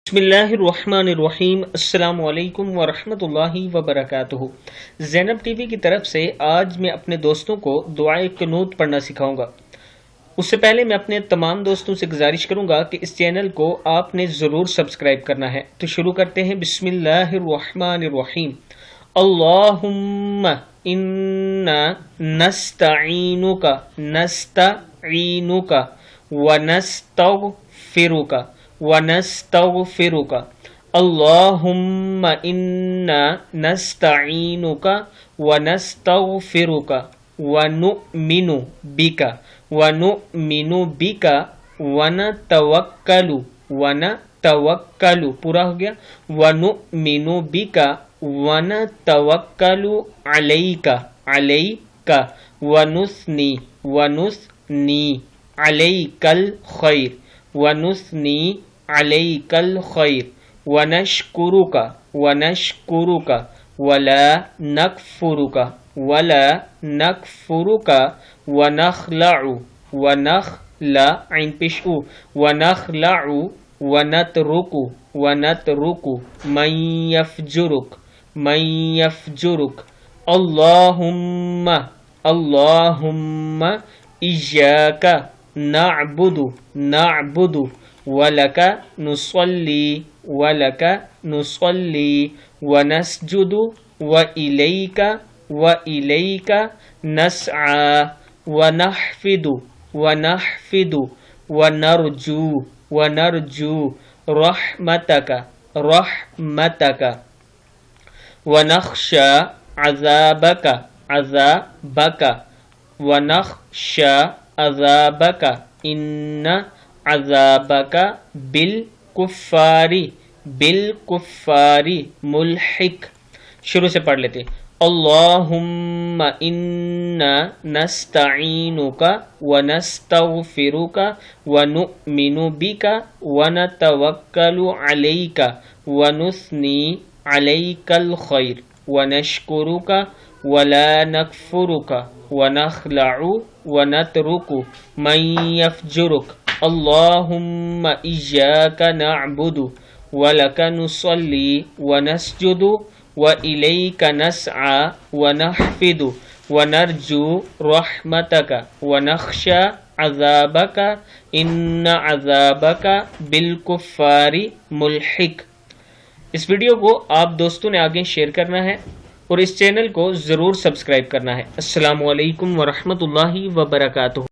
بسم اللہ الرحمن الرحیم۔ السلام علیکم ورحمۃ اللہ وبرکاتہ۔ زینب ٹی وی کی طرف سے آج میں اپنے دوستوں کو دعائے قنوت پڑھنا سکھاؤں گا۔ اس سے پہلے میں اپنے تمام دوستوں سے گزارش کروں گا کہ اس چینل کو آپ نے ضرور سبسکرائب کرنا ہے۔ تو شروع کرتے ہیں۔ بسم اللہ الرحمن الرحیم۔ اللہم انا نستعینک ونستغفرک اللہم انا نستعینک ونستغفرک ونؤمن بک ونتوکل پورا ہو گیا، ونؤمن بک ونتوکل علیک ونثنی علیک الخیر ونشکرک ولا نکفرک ونخلع ونترک من یفجرک اللہم ایاک نعبد ولک نصلی ونسجد وإلیک نسعی ونحفد ونرجو رحمتک ونخشى عذابک ان عذابک بالکفار ملحق۔ شروع سے پڑھ لیتے۔ اللہم انا نستعینک ونستغفرک ونؤمن بک ونتوکل علیک ونثنی علیک الخیر ونشکرک ولا نکفرک ونخلع ونترک من یفجرک اللہم ایاک نعبد ولک نصلی ونسجد وإلیک نسعی ونحفد ونرجو رحمتک ونخشى عذابک ان عذابک بالکفار ملحق۔ اس ویڈیو کو آپ دوستوں نے آگے شیئر کرنا ہے اور اس چینل کو ضرور سبسکرائب کرنا ہے۔ السلام علیکم ورحمۃ اللہ وبرکاتہ۔